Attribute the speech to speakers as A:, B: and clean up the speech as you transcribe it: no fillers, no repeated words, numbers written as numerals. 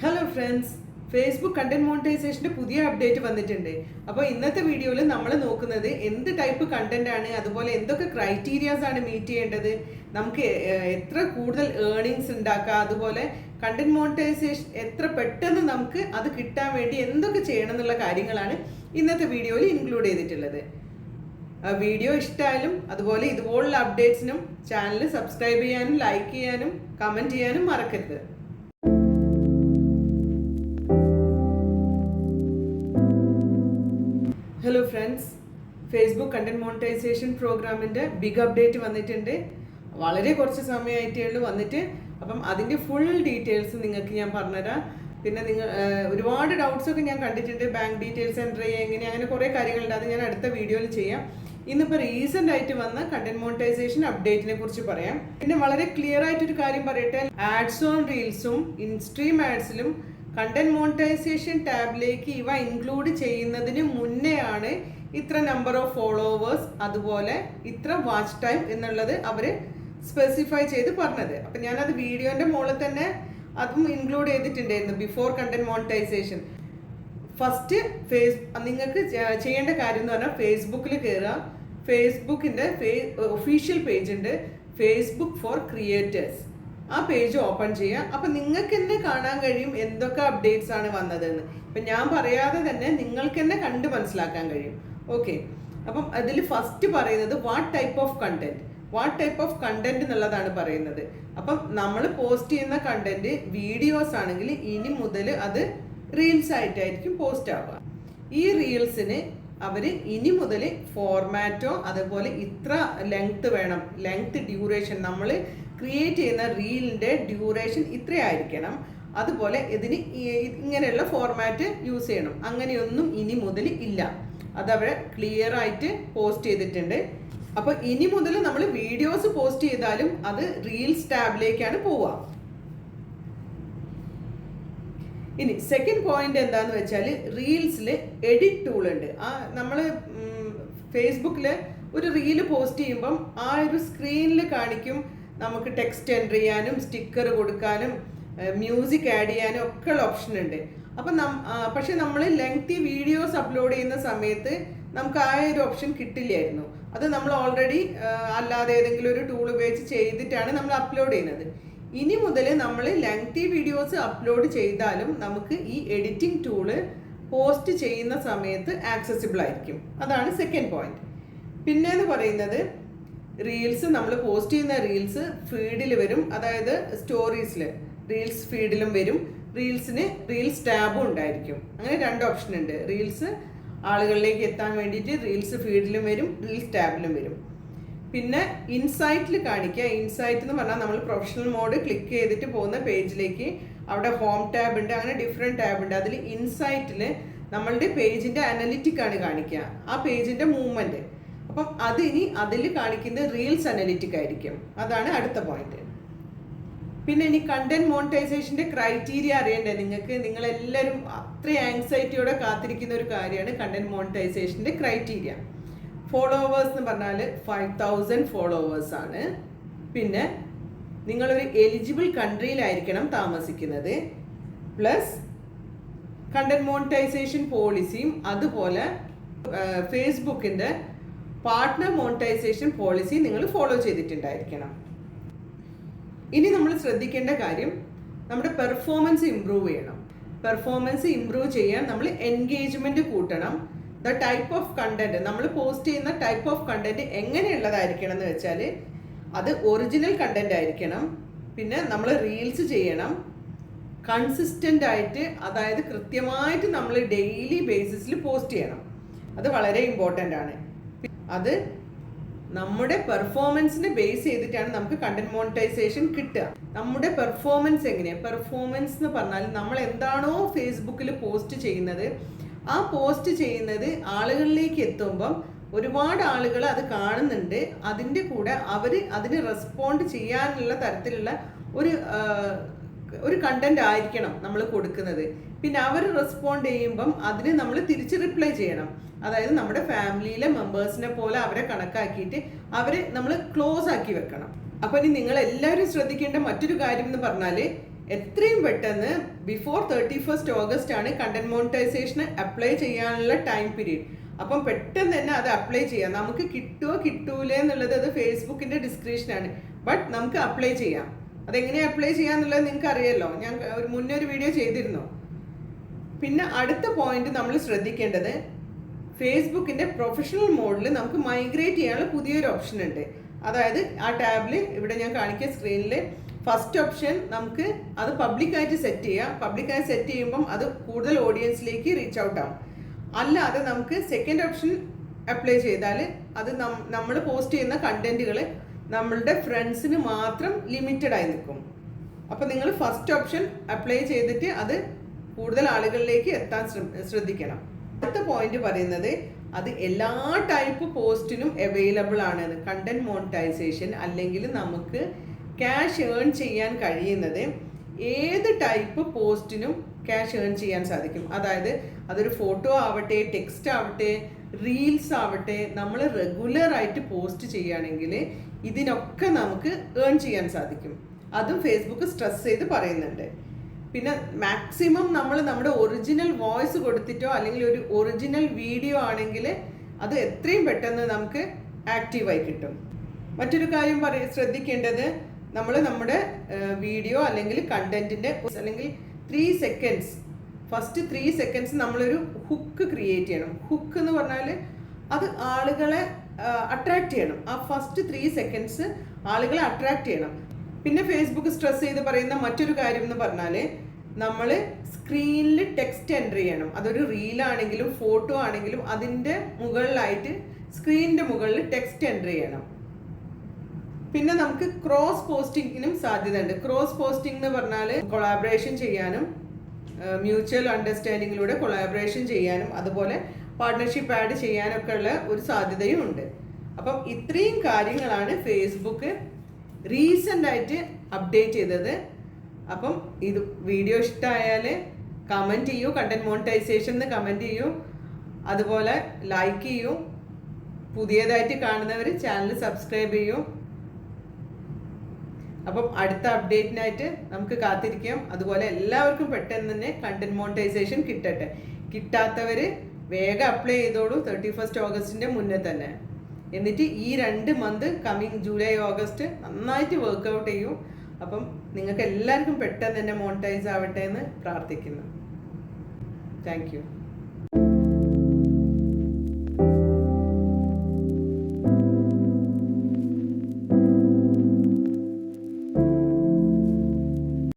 A: Hello friends, Facebook content മോണിറ്റൈസേഷൻ്റെ പുതിയ update വന്നിട്ടുണ്ട്. അപ്പോൾ ഇന്നത്തെ വീഡിയോയിൽ നമ്മൾ നോക്കുന്നത് എന്ത് ടൈപ്പ് കണ്ടന്റ് ആണ്, അതുപോലെ എന്തൊക്കെ ക്രൈറ്റീരിയാസ് ആണ് മീറ്റ് ചെയ്യേണ്ടത്, നമുക്ക് എത്ര കൂടുതൽ ഏർണിങ്സ് ഉണ്ടാക്കാം, അതുപോലെ കണ്ടന്റ് മോണിറ്റൈസേഷൻ എത്ര പെട്ടെന്ന് നമുക്ക് അത് കിട്ടാൻ വേണ്ടി എന്തൊക്കെ ചെയ്യണം എന്നുള്ള കാര്യങ്ങളാണ് ഇന്നത്തെ വീഡിയോയിൽ ഇൻക്ലൂഡ് ചെയ്തിട്ടുള്ളത്. വീഡിയോ ഇഷ്ടമായാലും അതുപോലെ ഇതുപോലുള്ള അപ്ഡേറ്റ്സിനും ചാനൽ സബ്സ്ക്രൈബ് ചെയ്യാനും ലൈക്ക് ചെയ്യാനും കമൻറ്റ് ചെയ്യാനും മറക്കരുത്. Hello friends, Facebook content monetization പ്രോഗ്രാമിൻ്റെ ബിഗ് അപ്ഡേറ്റ് വന്നിട്ടുണ്ട്. വളരെ കുറച്ച് സമയമായിട്ടേ ഉള്ളൂ വന്നിട്ട്. അപ്പം അതിൻ്റെ ഫുൾ ഡീറ്റെയിൽസ് നിങ്ങൾക്ക് ഞാൻ പറഞ്ഞുതരാം. പിന്നെ നിങ്ങൾ ഒരുപാട് ഡൗട്ട്സൊക്കെ ഞാൻ കണ്ടിട്ടുണ്ട്, ബാങ്ക് ഡീറ്റെയിൽസ് എൻ്റർ ചെയ്യുക എങ്ങനെ, അങ്ങനെ കുറേ കാര്യങ്ങളുണ്ട്. അത് ഞാൻ അടുത്ത വീഡിയോയിൽ ചെയ്യാം. ഇന്നിപ്പോൾ റീസെൻ്റ് ആയിട്ട് വന്ന കണ്ടന്റ് മോണിറ്റൈസേഷൻ അപ്ഡേറ്റിനെ കുറിച്ച് പറയാം. പിന്നെ വളരെ ക്ലിയർ ആയിട്ടൊരു കാര്യം പറയട്ടെ, ആഡ്സ് ഓൺ റീൽസും ഇൻസ്ട്രീം ആഡ്സിലും കണ്ടന്റ് മോണിറ്റൈസേഷൻ ടാബിലേക്ക് ഇവ ഇൻക്ലൂഡ് ചെയ്യുന്നതിന് മുന്നേ ആണ് ഇത്ര നമ്പർ ഓഫ് ഫോളോവേഴ്സ് അതുപോലെ ഇത്ര വാച്ച് ടൈം എന്നുള്ളത് അവർ സ്പെസിഫൈ ചെയ്ത് പറഞ്ഞത്. അപ്പം ഞാനത് വീഡിയോൻ്റെ മുകളിൽ തന്നെ അതും ഇൻക്ലൂഡ് ചെയ്തിട്ടുണ്ടായിരുന്നു, ബിഫോർ കണ്ടന്റ് മോണിറ്റൈസേഷൻ. ഫസ്റ്റ് നിങ്ങൾക്ക് ചെയ്യേണ്ട കാര്യം എന്ന് പറഞ്ഞാൽ ഫേസ്ബുക്കിൽ കയറുക. ഫേസ്ബുക്കിൻ്റെ ഒഫീഷ്യൽ പേജ് ഉണ്ട്, ഫേസ്ബുക്ക് ഫോർ ക്രിയേറ്റേഴ്സ്. ആ പേജ് ഓപ്പൺ ചെയ്യുക. അപ്പം നിങ്ങൾക്ക് തന്നെ കാണാൻ കഴിയും എന്തൊക്കെ അപ്ഡേറ്റ്സ് ആണ് വന്നതെന്ന്. ഇപ്പം ഞാൻ പറയാതെ തന്നെ നിങ്ങൾക്ക് തന്നെ കണ്ട് മനസ്സിലാക്കാൻ കഴിയും. ഓക്കെ, അപ്പം അതിൽ ഫസ്റ്റ് പറയുന്നത് വാട്ട് ടൈപ്പ് ഓഫ് കണ്ടന്റ് എന്നുള്ളതാണ് പറയുന്നത്. അപ്പം നമ്മൾ പോസ്റ്റ് ചെയ്യുന്ന കണ്ടന്റ് വീഡിയോസ് ആണെങ്കിൽ ഇനി മുതൽ അത് റീൽസ് ആയിട്ടായിരിക്കും പോസ്റ്റ് ആവുക. ഈ റീൽസിന് അവർ ഇനി മുതൽ ഫോർമാറ്റോ അതുപോലെ ഇത്ര ലെങ്ത് വേണം, ലെങ്ത് ഡ്യൂറേഷൻ, നമ്മൾ ക്രിയേറ്റ് ചെയ്യുന്ന റീലിൻ്റെ ഡ്യൂറേഷൻ ഇത്രയായിരിക്കണം, അതുപോലെ ഇതിന് ഇങ്ങനെയുള്ള ഫോർമാറ്റ് യൂസ് ചെയ്യണം, അങ്ങനെയൊന്നും ഇനി മുതൽ ഇല്ല. അതവർ ക്ലിയർ ആയിട്ട് പോസ്റ്റ് ചെയ്തിട്ടുണ്ട്. അപ്പോൾ ഇനി മുതൽ നമ്മൾ വീഡിയോസ് പോസ്റ്റ് ചെയ്താലും അത് റീൽസ് ടാബിലേക്കാണ് പോവുക. ഇനി സെക്കൻഡ് പോയിന്റ് എന്താന്ന് വെച്ചാൽ, റീൽസിൽ എഡിറ്റ് ടൂൾ ഉണ്ട്. നമ്മൾ ഫേസ്ബുക്കിൽ ഒരു റീല് പോസ്റ്റ് ചെയ്യുമ്പം ആ ഒരു സ്ക്രീനിൽ കാണിക്കും നമുക്ക് ടെക്സ്റ്റ് എൻ്റർ ചെയ്യാനും സ്റ്റിക്കർ കൊടുക്കാനും മ്യൂസിക് ആഡ് ചെയ്യാനും ഒക്കെ ഉള്ള ഓപ്ഷൻ ഉണ്ട്. അപ്പം പക്ഷെ നമ്മൾ ലെങ്തി വീഡിയോസ് അപ്ലോഡ് ചെയ്യുന്ന സമയത്ത് നമുക്ക് ആ ഒരു ഓപ്ഷൻ കിട്ടില്ലായിരുന്നു. അത് നമ്മൾ ഓൾറെഡി അല്ലാതെ ഏതെങ്കിലും ഒരു ടൂൾ ഉപയോഗിച്ച് ചെയ്തിട്ടാണ് നമ്മൾ അപ്ലോഡ് ചെയ്യുന്നത്. ഇനി മുതൽ നമ്മൾ ലെങ്തി വീഡിയോസ് അപ്ലോഡ് ചെയ്താലും നമുക്ക് ഈ എഡിറ്റിംഗ് ടൂള് പോസ്റ്റ് ചെയ്യുന്ന സമയത്ത് ആക്സസിബിൾ ആയിരിക്കും. അതാണ് സെക്കൻഡ് പോയിന്റ്. പിന്നെന്ന് പറയുന്നത്, റീൽസ് നമ്മൾ പോസ്റ്റ് ചെയ്യുന്ന റീൽസ് ഫീഡിൽ വരും, അതായത് സ്റ്റോറീസിൽ റീൽസ് ഫീഡിലും വരും, റീൽസിന് റീൽസ് ടാബും ഉണ്ടായിരിക്കും. അങ്ങനെ രണ്ട് ഓപ്ഷൻ ഉണ്ട്. റീൽസ് ആളുകളിലേക്ക് എത്താൻ വേണ്ടിയിട്ട് റീൽസ് ഫീഡിലും വരും, റീൽസ് ടാബിലും വരും. പിന്നെ ഇൻസൈറ്റിൽ കാണിക്കുക. ഇൻസൈറ്റ് എന്ന് പറഞ്ഞാൽ നമ്മൾ പ്രൊഫഷണൽ മോഡ് ക്ലിക്ക് ചെയ്തിട്ട് പോകുന്ന പേജിലേക്ക് അവിടെ ഹോം ടാബ് ഉണ്ട്, അങ്ങനെ ഡിഫറെൻറ്റ് ടാബ് ഉണ്ട്. അതിൽ ഇൻസൈറ്റിൽ നമ്മളുടെ പേജിൻ്റെ അനലിറ്റിക് ആണ് കാണിക്കുക, ആ പേജിൻ്റെ മൂവ്മെൻറ്റ്. അപ്പം അത് ഇനി അതിൽ കാണിക്കുന്നത് റീൽസ് അനലിറ്റിക് ആയിരിക്കും. അതാണ് അടുത്ത പോയിന്റ്. പിന്നെ ഇനി കണ്ടന്റ് മോണിറ്റൈസേഷൻ്റെ ക്രൈറ്റീരിയ അറിയണ്ടേ നിങ്ങൾക്ക്? നിങ്ങളെല്ലാവരും അത്രയും ആങ്സൈറ്റിയോടെ കാത്തിരിക്കുന്ന ഒരു കാര്യമാണ് കണ്ടന്റ് മോണിറ്റൈസേഷൻ്റെ ക്രൈറ്റീരിയ. ഫോളോവേഴ്സ് എന്ന് പറഞ്ഞാൽ 5000 ഫോളോവേഴ്സ് ആണ്. പിന്നെ നിങ്ങളൊരു എലിജിബിൾ കൺട്രിയിലായിരിക്കണം താമസിക്കുന്നത്, പ്ലസ് കണ്ടന്റ് മോണിറ്റൈസേഷൻ പോളിസിയും അതുപോലെ ഫേസ്ബുക്കിൻ്റെ പാർട്ട്ണർ മോണിറ്റൈസേഷൻ പോളിസി നിങ്ങൾ ഫോളോ ചെയ്തിട്ടുണ്ടായിരിക്കണം. ഇനി നമ്മൾ ശ്രദ്ധിക്കേണ്ട കാര്യം, നമ്മുടെ പെർഫോമൻസ് ഇമ്പ്രൂവ് ചെയ്യണം. പെർഫോമൻസ് ഇമ്പ്രൂവ് ചെയ്യാൻ നമ്മൾ എൻഗേജ്മെൻറ്റ് കൂട്ടണം. ദ ടൈപ്പ് ഓഫ് കണ്ടന്റ്, നമ്മൾ പോസ്റ്റ് ചെയ്യുന്ന ടൈപ്പ് ഓഫ് കണ്ടന്റ് എങ്ങനെയുള്ളതായിരിക്കണം എന്ന് വെച്ചാൽ അത് ഒറിജിനൽ കണ്ടന്റ് ആയിരിക്കണം. പിന്നെ നമ്മൾ റീൽസ് ചെയ്യണം കൺസിസ്റ്റൻ്റ് ആയിട്ട്, അതായത് കൃത്യമായിട്ട് നമ്മൾ ഡെയിലി ബേസിസിൽ പോസ്റ്റ് ചെയ്യണം. അത് വളരെ ഇമ്പോർട്ടൻ്റ് ആണ്. അത് നമ്മുടെ പെർഫോമൻസിനെ ബേസ് ചെയ്തിട്ടാണ് നമുക്ക് കണ്ടന്റ് മോണിറ്റൈസേഷൻ കിട്ടുക. നമ്മുടെ പെർഫോമൻസ് എങ്ങനെയാണ്? പെർഫോമൻസ് എന്ന് പറഞ്ഞാൽ നമ്മൾ എന്താണോ ഫേസ്ബുക്കിൽ പോസ്റ്റ് ചെയ്യുന്നത്, ആ പോസ്റ്റ് ചെയ്യുന്നത് ആളുകളിലേക്ക് എത്തുമ്പം ഒരുപാട് ആളുകൾ അത് കാണുന്നുണ്ട്, അതിൻ്റെ കൂടെ അവർ അതിന് റെസ്പോണ്ട് ചെയ്യാനുള്ള തരത്തിലുള്ള ഒരു കണ്ടന്റ് ആയിരിക്കണം നമ്മൾ കൊടുക്കുന്നത്. പിന്നെ അവർ റെസ്പോണ്ട് ചെയ്യുമ്പം അതിന് നമ്മൾ തിരിച്ച് റിപ്ലൈ ചെയ്യണം. അതായത് നമ്മുടെ ഫാമിലിയിലെ മെമ്പേഴ്സിനെ പോലെ അവരെ കണക്കാക്കിയിട്ട് അവരെ നമ്മൾ ക്ലോസ് ആക്കി വെക്കണം. അപ്പോൾ ഇനി നിങ്ങൾ എല്ലാവരും ശ്രദ്ധിക്കേണ്ട മറ്റൊരു കാര്യം എന്ന് പറഞ്ഞാൽ, എത്രയും പെട്ടെന്ന് ബിഫോർ 31st ഓഗസ്റ്റ് ആണ് കണ്ടന്റ് മോണിറ്റൈസേഷൻ അപ്ലൈ ചെയ്യാനുള്ള ടൈം പീരീഡ്. അപ്പം പെട്ടെന്ന് തന്നെ അത് അപ്ലൈ ചെയ്യാം. നമുക്ക് കിട്ടുമോ കിട്ടൂലേ എന്നുള്ളത് അത് ഫേസ്ബുക്കിന്റെ ഡിസ്ക്രിപ്ഷനാണ്. ബട്ട് നമുക്ക് അപ്ലൈ ചെയ്യാം. അതെങ്ങനെയാണ് അപ്ലൈ ചെയ്യാന്നുള്ളത് നിങ്ങൾക്ക് അറിയാലോ, ഞാൻ മുന്നേ ഒരു വീഡിയോ ചെയ്തിരുന്നു. പിന്നെ അടുത്ത പോയിന്റ് നമ്മൾ ശ്രദ്ധിക്കേണ്ടത്, ഫേസ്ബുക്കിന്റെ പ്രൊഫഷണൽ മോഡിൽ നമുക്ക് മൈഗ്രേറ്റ് ചെയ്യാനുള്ള പുതിയൊരു ഓപ്ഷൻ ഉണ്ട്. അതായത് ആ ടാബിൽ ഇവിടെ ഞാൻ കാണിക്കുക സ്ക്രീനിൽ ഫസ്റ്റ് ഓപ്ഷൻ നമുക്ക് അത് പബ്ലിക്കായിട്ട് സെറ്റ് ചെയ്യാം. പബ്ലിക്കായി സെറ്റ് ചെയ്യുമ്പം അത് കൂടുതൽ ഓഡിയൻസിലേക്ക് റീച്ച് ഔട്ട് ആവും. അല്ലാതെ നമുക്ക് സെക്കൻഡ് ഓപ്ഷൻ അപ്ലൈ ചെയ്താൽ അത് നമ്മൾ പോസ്റ്റ് ചെയ്യുന്ന കണ്ടന്റുകൾ നമ്മളുടെ ഫ്രണ്ട്സിന് മാത്രം ലിമിറ്റഡ് ആയി നിൽക്കും. അപ്പോൾ നിങ്ങൾ ഫസ്റ്റ് ഓപ്ഷൻ അപ്ലൈ ചെയ്തിട്ട് അത് കൂടുതൽ ആളുകളിലേക്ക് എത്താൻ ശ്രദ്ധിക്കണം. അടുത്ത പോയിന്റ് പറയുന്നത്, അത് എല്ലാ ടൈപ്പ് പോസ്റ്റിനും അവൈലബിൾ ആണ്. കണ്ടന്റ് മോണിറ്റൈസേഷൻ അല്ലെങ്കിൽ നമുക്ക് ക്യാഷ് ഏൺ ചെയ്യാൻ കഴിയുന്നത് ഏത് ടൈപ്പ് പോസ്റ്റിനും ക്യാഷ് ഏൺ ചെയ്യാൻ സാധിക്കും. അതായത് അതൊരു ഫോട്ടോ ആവട്ടെ, ടെക്സ്റ്റ് ആവട്ടെ, റീൽസ് ആവട്ടെ, നമ്മൾ റെഗുലർ ആയിട്ട് പോസ്റ്റ് ചെയ്യുകയാണെങ്കിൽ ഇതിനൊക്കെ നമുക്ക് ഏൺ ചെയ്യാൻ സാധിക്കും. അതും ഫേസ്ബുക്ക് സ്ട്രെസ് ചെയ്ത് പറയുന്നുണ്ട്. പിന്നെ മാക്സിമം നമ്മൾ നമ്മുടെ ഒറിജിനൽ വോയിസ് കൊടുത്തിട്ടോ അല്ലെങ്കിൽ ഒരു ഒറിജിനൽ വീഡിയോ ആണെങ്കിൽ അത് എത്രയും പെട്ടെന്ന് നമുക്ക് ആക്റ്റീവായി കിട്ടും. മറ്റൊരു കാര്യം ശ്രദ്ധിക്കേണ്ടത്, നമ്മൾ നമ്മുടെ വീഡിയോ അല്ലെങ്കിൽ കണ്ടന്റിന്റെ അല്ലെങ്കിൽ 3 സെക്കൻഡ്സ് ഫസ്റ്റ് 3 സെക്കൻഡ്സ് നമ്മളൊരു ഹുക്ക് ക്രിയേറ്റ് ചെയ്യണം. ഹുക്ക് എന്ന് പറഞ്ഞാൽ അത് ആളുകളെ അട്രാക്ട് ചെയ്യണം. ആ ഫസ്റ്റ് 3 സെക്കൻഡ്സ് ആളുകളെ അട്രാക്ട് ചെയ്യണം. പിന്നെ ഫേസ്ബുക്ക് സ്ട്രെസ് ചെയ്ത് പറയുന്ന മറ്റൊരു കാര്യം എന്ന് പറഞ്ഞാൽ, നമ്മൾ സ്ക്രീനിൽ ടെക്സ്റ്റ് എൻ്റർ ചെയ്യണം. അതൊരു റീലാണെങ്കിലും ഫോട്ടോ ആണെങ്കിലും അതിൻ്റെ മുകളിലായിട്ട് സ്ക്രീനിൻ്റെ മുകളിൽ ടെക്സ്റ്റ് എൻ്റർ ചെയ്യണം. പിന്നെ നമുക്ക് ക്രോസ് പോസ്റ്റിങ്ങിനും സാധ്യതയുണ്ട്. ക്രോസ് പോസ്റ്റിംഗ് എന്ന് പറഞ്ഞാൽ കൊളാബറേഷൻ ചെയ്യാനും മ്യൂച്വൽ അണ്ടർസ്റ്റാൻഡിങ്ങിലൂടെ കൊളാബറേഷൻ ചെയ്യാനും അതുപോലെ പാർട്ട്ണർഷിപ്പ് ആഡ് ചെയ്യാനൊക്കെ ഉള്ള ഒരു സാധ്യതയും ഉണ്ട്. അപ്പം ഇത്രയും കാര്യങ്ങളാണ് ഫേസ്ബുക്ക് റീസെൻ്റ് ആയിട്ട് അപ്ഡേറ്റ് ചെയ്തത്. അപ്പം ഇത് വീഡിയോ ഇഷ്ടമായാൽ കമൻറ്റ് ചെയ്യൂ, കണ്ടന്റ് മോണിറ്റൈസേഷൻ എന്ന് കമൻറ്റ് ചെയ്യൂ, അതുപോലെ ലൈക്ക് ചെയ്യൂ. പുതിയതായിട്ട് കാണുന്നവർ ചാനൽ സബ്സ്ക്രൈബ് ചെയ്യൂ. അപ്പം അടുത്ത അപ്ഡേറ്റിനായിട്ട് നമുക്ക് കാത്തിരിക്കാം. അതുപോലെ എല്ലാവർക്കും പെട്ടെന്ന് തന്നെ കണ്ടന്റ് മോണിറ്റൈസേഷൻ കിട്ടട്ടെ. കിട്ടാത്തവർ വേഗം അപ്ലൈ ചെയ്തോളൂ 31st ഓഗസ്റ്റിൻ്റെ മുന്നേ തന്നെ. എന്നിട്ട് ഈ 2 മന്ത് കമ്മിങ് ജൂലൈ ഓഗസ്റ്റ് നന്നായിട്ട് വർക്കൗട്ട് ചെയ്യൂ. അപ്പം നിങ്ങൾക്ക് എല്ലാവർക്കും പെട്ടെന്ന് തന്നെ മോണിറ്റൈസ് ആവട്ടെ എന്ന് പ്രാർത്ഥിക്കുന്നു. Thank you.